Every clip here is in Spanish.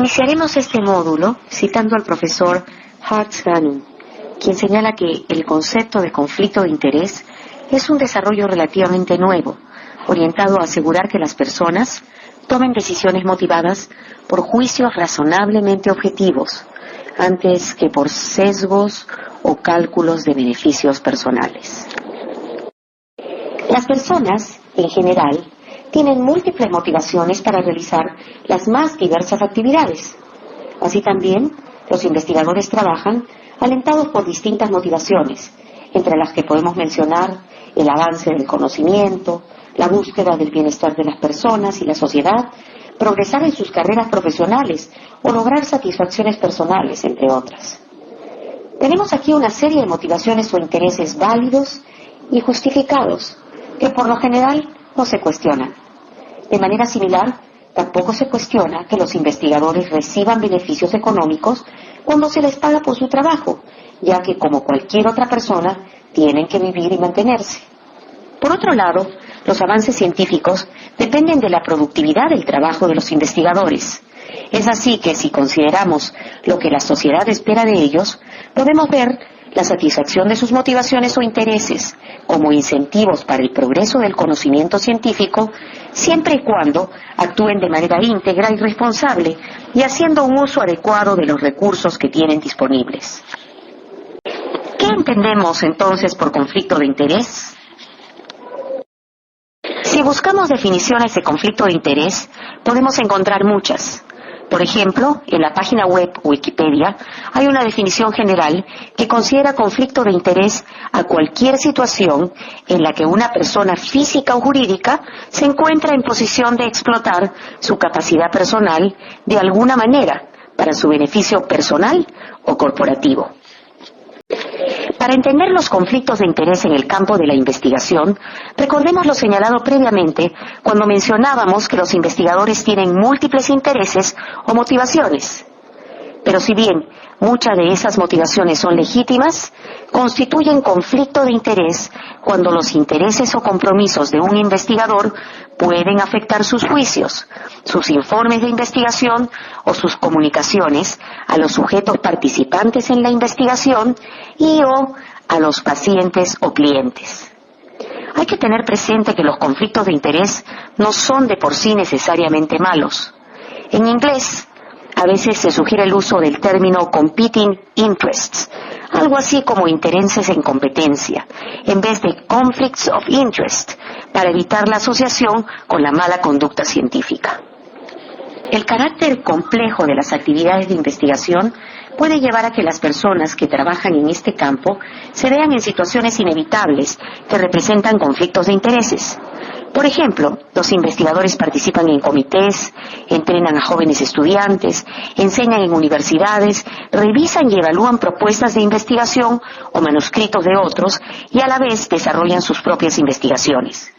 Iniciaremos este módulo citando al profesor Hart Shannon, quien señala que el concepto de conflicto de interés es un desarrollo relativamente nuevo, orientado a asegurar que las personas tomen decisiones motivadas por juicios razonablemente objetivos, antes que por sesgos o cálculos de beneficios personales. Las personas, en general, tienen múltiples motivaciones para realizar las más diversas actividades. Así también, los investigadores trabajan alentados por distintas motivaciones, entre las que podemos mencionar el avance del conocimiento, la búsqueda del bienestar de las personas y la sociedad, progresar en sus carreras profesionales o lograr satisfacciones personales, entre otras. Tenemos aquí una serie de motivaciones o intereses válidos y justificados, que por lo general no se cuestionan. De manera similar, tampoco se cuestiona que los investigadores reciban beneficios económicos cuando se les paga por su trabajo, ya que como cualquier otra persona, tienen que vivir y mantenerse. Por otro lado, los avances científicos dependen de la productividad del trabajo de los investigadores. Es así que si consideramos lo que la sociedad espera de ellos, podemos ver la satisfacción de sus motivaciones o intereses como incentivos para el progreso del conocimiento científico, siempre y cuando actúen de manera íntegra y responsable y haciendo un uso adecuado de los recursos que tienen disponibles. ¿Qué entendemos entonces por conflicto de interés? Si buscamos definiciones de conflicto de interés, podemos encontrar muchas. Por ejemplo, en la página web Wikipedia hay una definición general que considera conflicto de interés a cualquier situación en la que una persona física o jurídica se encuentra en posición de explotar su capacidad personal de alguna manera para su beneficio personal o corporativo. Para entender los conflictos de interés en el campo de la investigación, recordemos lo señalado previamente cuando mencionábamos que los investigadores tienen múltiples intereses o motivaciones. Pero si bien muchas de esas motivaciones son legítimas, constituyen conflicto de interés cuando los intereses o compromisos de un investigador pueden afectar sus juicios, sus informes de investigación o sus comunicaciones a los sujetos participantes en la investigación y o a los pacientes o clientes. Hay que tener presente que los conflictos de interés no son de por sí necesariamente malos. En inglés, a veces se sugiere el uso del término competing interests, algo así como intereses en competencia, en vez de conflicts of interest, para evitar la asociación con la mala conducta científica. El carácter complejo de las actividades de investigación puede llevar a que las personas que trabajan en este campo se vean en situaciones inevitables que representan conflictos de intereses. Por ejemplo, los investigadores participan en comités, entrenan a jóvenes estudiantes, enseñan en universidades, revisan y evalúan propuestas de investigación o manuscritos de otros y a la vez desarrollan sus propias investigaciones.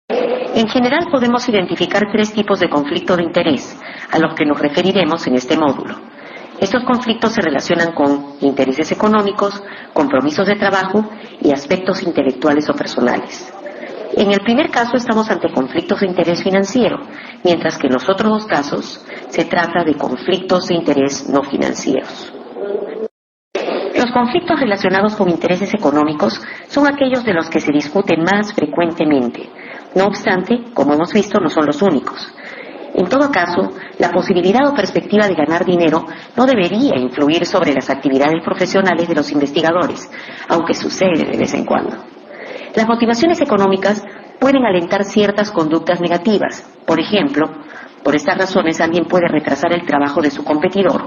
En general podemos identificar 3 tipos de conflicto de interés, a los que nos referiremos en este módulo. Estos conflictos se relacionan con intereses económicos, compromisos de trabajo y aspectos intelectuales o personales. En el primer caso estamos ante conflictos de interés financiero, mientras que en los otros 2 casos se trata de conflictos de interés no financieros. Los conflictos relacionados con intereses económicos son aquellos de los que se discute más frecuentemente. No obstante, como hemos visto, no son los únicos. En todo caso, la posibilidad o perspectiva de ganar dinero no debería influir sobre las actividades profesionales de los investigadores, aunque sucede de vez en cuando. Las motivaciones económicas pueden alentar ciertas conductas negativas. Por ejemplo, por estas razones alguien puede retrasar el trabajo de su competidor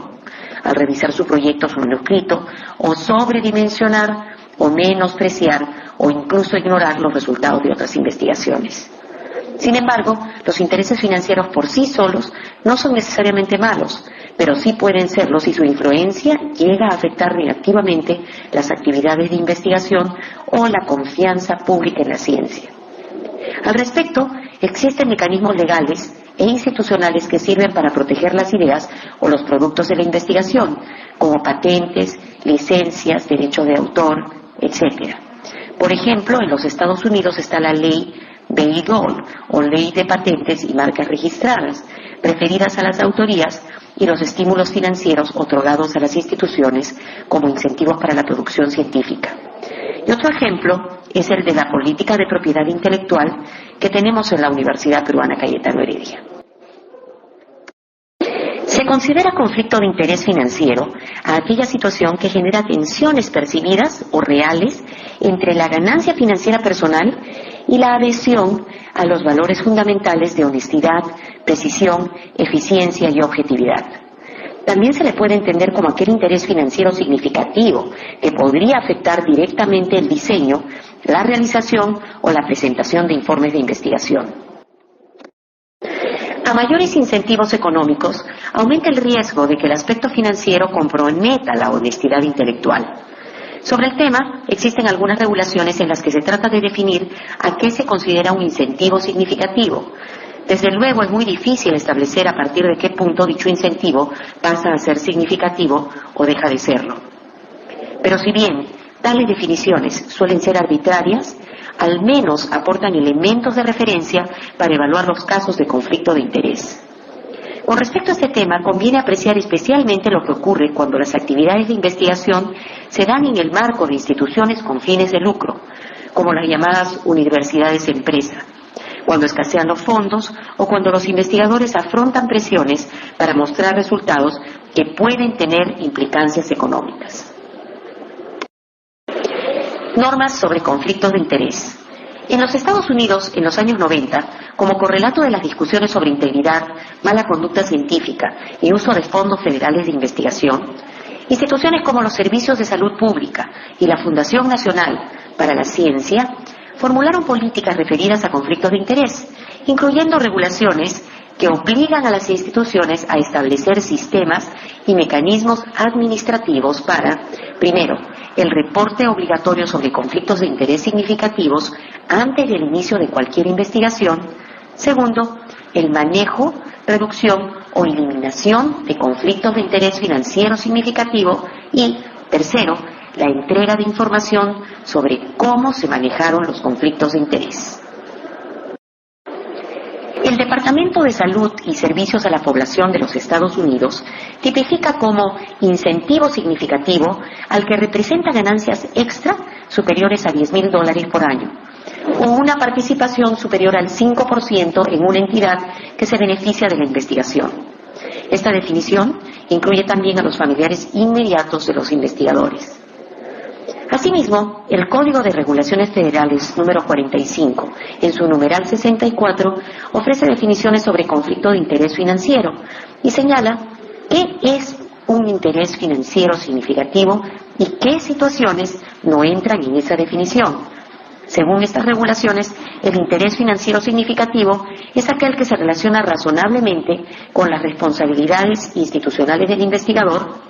al revisar su proyecto o su manuscrito, o sobredimensionar o menospreciar o incluso ignorar los resultados de otras investigaciones. Sin embargo, los intereses financieros por sí solos no son necesariamente malos, pero sí pueden serlo si su influencia llega a afectar negativamente las actividades de investigación o la confianza pública en la ciencia. Al respecto, existen mecanismos legales e institucionales que sirven para proteger las ideas o los productos de la investigación, como patentes, licencias, derechos de autor, etc. Por ejemplo, en los Estados Unidos está la ley Bayh-Dole, o Ley de Patentes y Marcas Registradas, referidas a las autorías y los estímulos financieros otorgados a las instituciones como incentivos para la producción científica. Y otro ejemplo es el de la política de propiedad intelectual que tenemos en la Universidad Peruana Cayetano Heredia. Se considera conflicto de interés financiero a aquella situación que genera tensiones percibidas o reales entre la ganancia financiera personal y la adhesión a los valores fundamentales de honestidad, precisión, eficiencia y objetividad. También se le puede entender como aquel interés financiero significativo que podría afectar directamente el diseño, la realización o la presentación de informes de investigación. A mayores incentivos económicos, aumenta el riesgo de que el aspecto financiero comprometa la honestidad intelectual. Sobre el tema, existen algunas regulaciones en las que se trata de definir a qué se considera un incentivo significativo. Desde luego, es muy difícil establecer a partir de qué punto dicho incentivo pasa a ser significativo o deja de serlo. Pero si bien tales definiciones suelen ser arbitrarias, al menos aportan elementos de referencia para evaluar los casos de conflicto de interés. Con respecto a este tema, conviene apreciar especialmente lo que ocurre cuando las actividades de investigación se dan en el marco de instituciones con fines de lucro, como las llamadas universidades empresa, cuando escasean los fondos o cuando los investigadores afrontan presiones para mostrar resultados que pueden tener implicancias económicas. Normas sobre conflictos de interés. En los Estados Unidos, en los años 90, como correlato de las discusiones sobre integridad, mala conducta científica y uso de fondos federales de investigación, instituciones como los Servicios de Salud Pública y la Fundación Nacional para la Ciencia formularon políticas referidas a conflictos de interés, incluyendo regulaciones que obligan a las instituciones a establecer sistemas y mecanismos administrativos para, primero, el reporte obligatorio sobre conflictos de interés significativos antes del inicio de cualquier investigación. Segundo, el manejo, reducción o eliminación de conflictos de interés financiero significativo. Y, tercero, la entrega de información sobre cómo se manejaron los conflictos de interés. El Departamento de Salud y Servicios a la Población de los Estados Unidos tipifica como incentivo significativo al que representa ganancias extra superiores a $10,000 por año, o una participación superior al 5% en una entidad que se beneficia de la investigación. Esta definición incluye también a los familiares inmediatos de los investigadores. Asimismo, el Código de Regulaciones Federales número 45, en su numeral 64, ofrece definiciones sobre conflicto de interés financiero y señala qué es un interés financiero significativo y qué situaciones no entran en esa definición. Según estas regulaciones, el interés financiero significativo es aquel que se relaciona razonablemente con las responsabilidades institucionales del investigador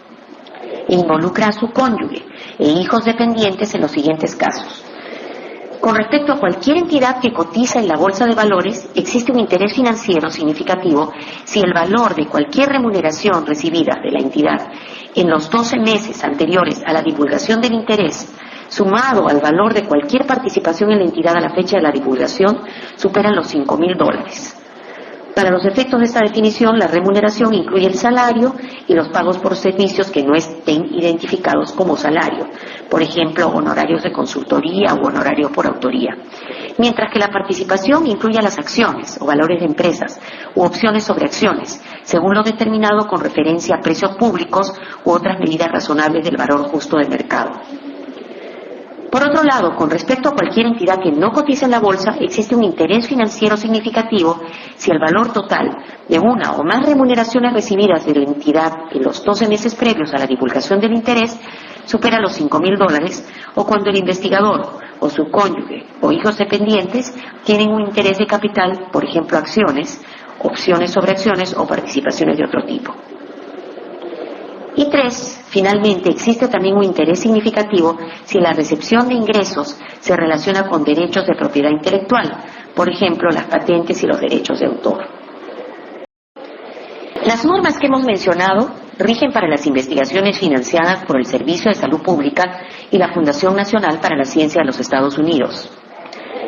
e involucra a su cónyuge e hijos dependientes en los siguientes casos. Con respecto a cualquier entidad que cotiza en la bolsa de valores, existe un interés financiero significativo si el valor de cualquier remuneración recibida de la entidad en los 12 meses anteriores a la divulgación del interés, sumado al valor de cualquier participación en la entidad a la fecha de la divulgación, superan los $5,000. Para los efectos de esta definición, la remuneración incluye el salario y los pagos por servicios que no estén identificados como salario, por ejemplo, honorarios de consultoría o honorarios por autoría, mientras que la participación incluye las acciones o valores de empresas u opciones sobre acciones, según lo determinado con referencia a precios públicos u otras medidas razonables del valor justo del mercado. Por otro lado, con respecto a cualquier entidad que no cotiza en la bolsa, existe un interés financiero significativo si el valor total de una o más remuneraciones recibidas de la entidad en los 12 meses previos a la divulgación del interés supera los $5,000, o cuando el investigador o su cónyuge o hijos dependientes tienen un interés de capital, por ejemplo acciones, opciones sobre acciones o participaciones de otro tipo. Y 3, finalmente, existe también un interés significativo si la recepción de ingresos se relaciona con derechos de propiedad intelectual, por ejemplo, las patentes y los derechos de autor. Las normas que hemos mencionado rigen para las investigaciones financiadas por el Servicio de Salud Pública y la Fundación Nacional para la Ciencia de los Estados Unidos.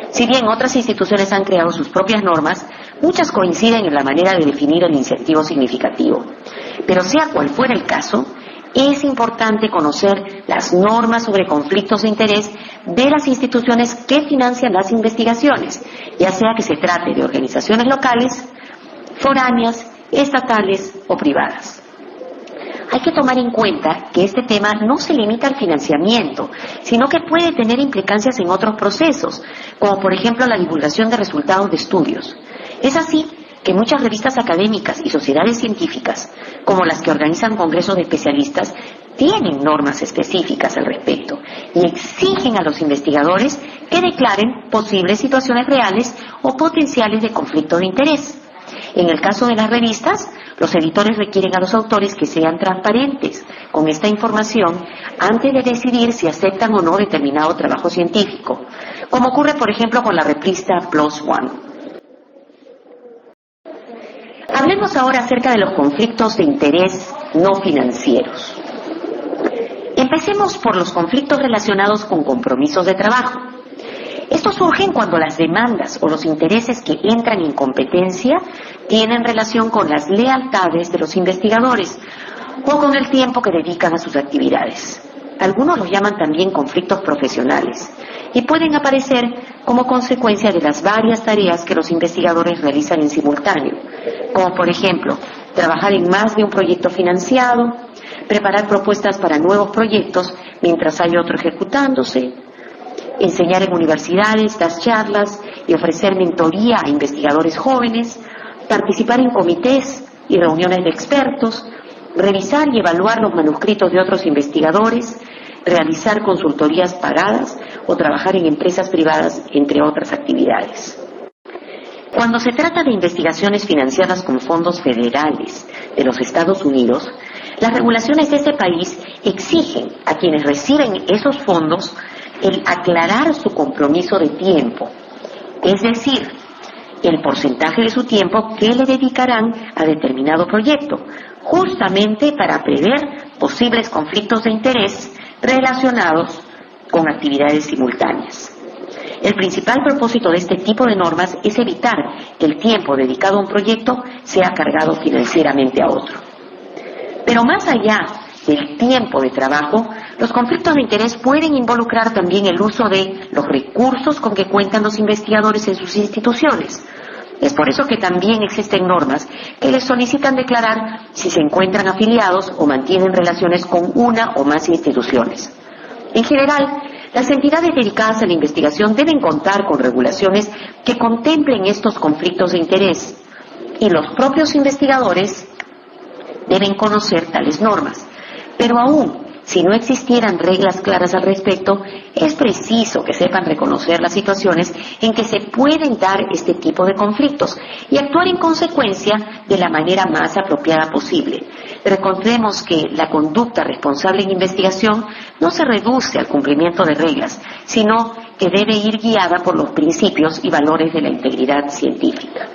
Si bien otras instituciones han creado sus propias normas, Muchas coinciden en la manera de definir el incentivo significativo, pero sea cual fuera el caso, es importante conocer las normas sobre conflictos de interés de las instituciones que financian las investigaciones, ya sea que se trate de organizaciones locales, foráneas, estatales o privadas. Hay que tomar en cuenta que este tema no se limita al financiamiento, sino que puede tener implicancias en otros procesos, como por ejemplo la divulgación de resultados de estudios. Es así que muchas revistas académicas y sociedades científicas, como las que organizan congresos de especialistas, tienen normas específicas al respecto y exigen a los investigadores que declaren posibles situaciones reales o potenciales de conflicto de interés. En el caso de las revistas, los editores requieren a los autores que sean transparentes con esta información antes de decidir si aceptan o no determinado trabajo científico, como ocurre por ejemplo con la revista PLOS ONE. Hablemos ahora acerca de los conflictos de interés no financieros. Empecemos por los conflictos relacionados con compromisos de trabajo. Estos surgen cuando las demandas o los intereses que entran en competencia tienen relación con las lealtades de los investigadores o con el tiempo que dedican a sus actividades. Algunos los llaman también conflictos profesionales y pueden aparecer como consecuencia de las varias tareas que los investigadores realizan en simultáneo, como por ejemplo, trabajar en más de un proyecto financiado, preparar propuestas para nuevos proyectos mientras hay otro ejecutándose, enseñar en universidades, dar charlas y ofrecer mentoría a investigadores jóvenes, participar en comités y reuniones de expertos, revisar y evaluar los manuscritos de otros investigadores, realizar consultorías pagadas o trabajar en empresas privadas, entre otras actividades. Cuando se trata de investigaciones financiadas con fondos federales de los Estados Unidos, las regulaciones de ese país exigen a quienes reciben esos fondos el aclarar su compromiso de tiempo, es decir, el porcentaje de su tiempo que le dedicarán a determinado proyecto, justamente para prever posibles conflictos de interés relacionados con actividades simultáneas. El principal propósito de este tipo de normas es evitar que el tiempo dedicado a un proyecto sea cargado financieramente a otro. Pero más allá del tiempo de trabajo, los conflictos de interés pueden involucrar también el uso de los recursos con que cuentan los investigadores en sus instituciones. Es por eso que también existen normas que les solicitan declarar si se encuentran afiliados o mantienen relaciones con una o más instituciones. En general, las entidades dedicadas a la investigación deben contar con regulaciones que contemplen estos conflictos de interés y los propios investigadores deben conocer tales normas. Pero aún si no existieran reglas claras al respecto, es preciso que sepan reconocer las situaciones en que se pueden dar este tipo de conflictos y actuar en consecuencia de la manera más apropiada posible. Recordemos que la conducta responsable en investigación no se reduce al cumplimiento de reglas, sino que debe ir guiada por los principios y valores de la integridad científica.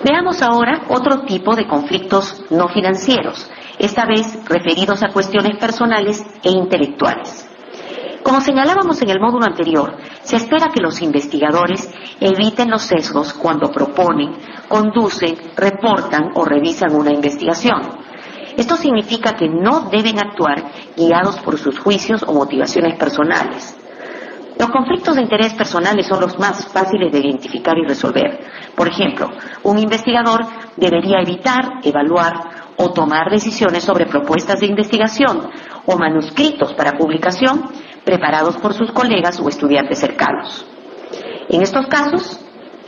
Veamos ahora otro tipo de conflictos no financieros, esta vez referidos a cuestiones personales e intelectuales. Como señalábamos en el módulo anterior, se espera que los investigadores eviten los sesgos cuando proponen, conducen, reportan o revisan una investigación. Esto significa que no deben actuar guiados por sus juicios o motivaciones personales. Los conflictos de interés personales son los más fáciles de identificar y resolver. Por ejemplo, un investigador debería evitar, evaluar o tomar decisiones sobre propuestas de investigación o manuscritos para publicación preparados por sus colegas o estudiantes cercanos. En estos casos,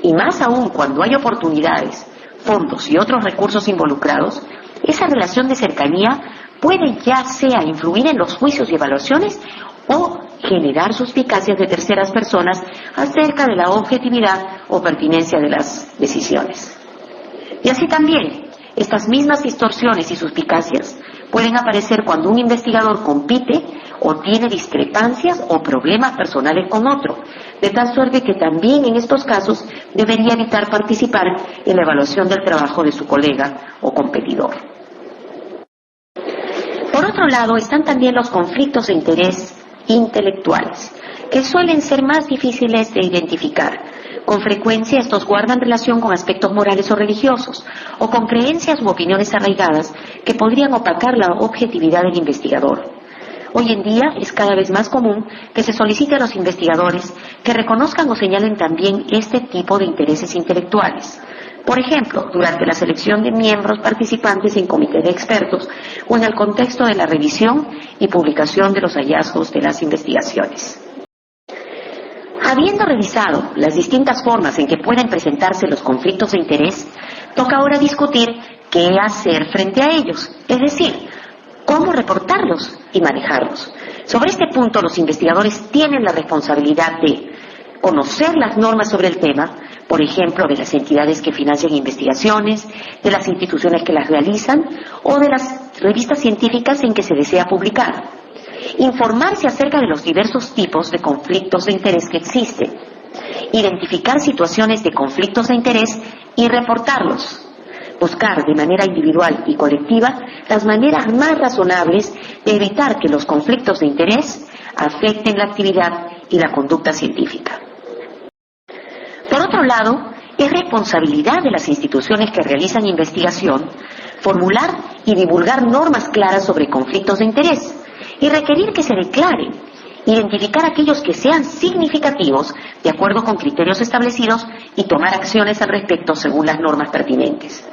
y más aún cuando hay oportunidades, fondos y otros recursos involucrados, esa relación de cercanía puede ya sea influir en los juicios y evaluaciones o generar suspicacias de terceras personas acerca de la objetividad o pertinencia de las decisiones. Y así también, estas mismas distorsiones y suspicacias pueden aparecer cuando un investigador compite o tiene discrepancias o problemas personales con otro, de tal suerte que también en estos casos debería evitar participar en la evaluación del trabajo de su colega o competidor. Por otro lado, están también los conflictos de interés intelectuales, que suelen ser más difíciles de identificar, Con frecuencia estos guardan relación con aspectos morales o religiosos, o con creencias u opiniones arraigadas que podrían opacar la objetividad del investigador. Hoy en día es cada vez más común que se solicite a los investigadores que reconozcan o señalen también este tipo de intereses intelectuales. Por ejemplo, durante la selección de miembros participantes en comités de expertos o en el contexto de la revisión y publicación de los hallazgos de las investigaciones. Habiendo revisado las distintas formas en que pueden presentarse los conflictos de interés, toca ahora discutir qué hacer frente a ellos, es decir, cómo reportarlos y manejarlos. Sobre este punto, los investigadores tienen la responsabilidad de conocer las normas sobre el tema, por ejemplo, de las entidades que financian investigaciones, de las instituciones que las realizan o de las revistas científicas en que se desea publicar. Informarse acerca de los diversos tipos de conflictos de interés que existen. Identificar situaciones de conflictos de interés y reportarlos. Buscar de manera individual y colectiva las maneras más razonables de evitar que los conflictos de interés afecten la actividad y la conducta científica. Por otro lado, es responsabilidad de las instituciones que realizan investigación formular y divulgar normas claras sobre conflictos de interés y requerir que se declaren, identificar aquellos que sean significativos de acuerdo con criterios establecidos y tomar acciones al respecto según las normas pertinentes.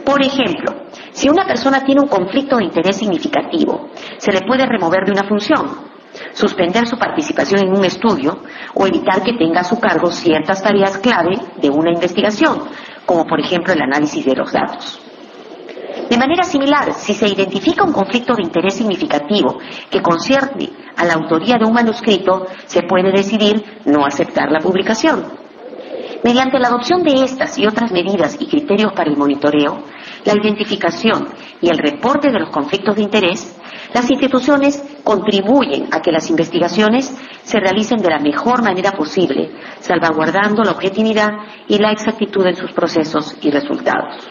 Por ejemplo, si una persona tiene un conflicto de interés significativo, se le puede remover de una función, suspender su participación en un estudio o evitar que tenga a su cargo ciertas tareas clave de una investigación, como por ejemplo el análisis de los datos. De manera similar, si se identifica un conflicto de interés significativo que concierne a la autoría de un manuscrito, se puede decidir no aceptar la publicación. Mediante la adopción de estas y otras medidas y criterios para el monitoreo, la identificación y el reporte de los conflictos de interés, las instituciones contribuyen a que las investigaciones se realicen de la mejor manera posible, salvaguardando la objetividad y la exactitud en sus procesos y resultados.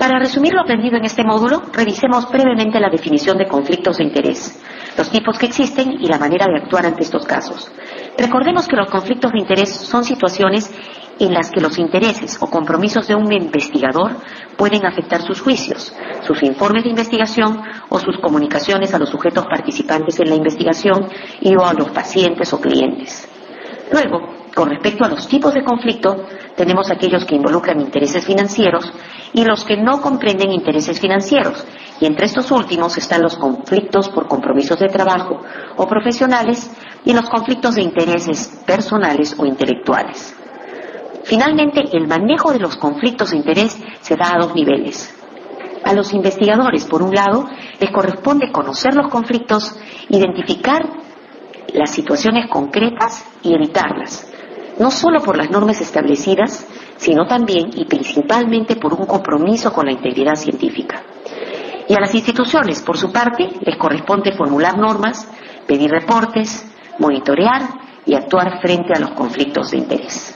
Para resumir lo aprendido en este módulo, revisemos brevemente la definición de conflictos de interés, los tipos que existen y la manera de actuar ante estos casos. Recordemos que los conflictos de interés son situaciones en las que los intereses o compromisos de un investigador pueden afectar sus juicios, sus informes de investigación o sus comunicaciones a los sujetos participantes en la investigación y o a los pacientes o clientes. Luego, con respecto a los tipos de conflicto, tenemos aquellos que involucran intereses financieros y los que no comprenden intereses financieros, y entre estos últimos están los conflictos por compromisos de trabajo o profesionales y los conflictos de intereses personales o intelectuales. Finalmente, el manejo de los conflictos de interés se da a dos niveles. A los investigadores, por un lado, les corresponde conocer los conflictos, identificar las situaciones concretas y evitarlas, no solo por las normas establecidas, sino también y principalmente por un compromiso con la integridad científica. Y a las instituciones, por su parte, les corresponde formular normas, pedir reportes, monitorear y actuar frente a los conflictos de interés.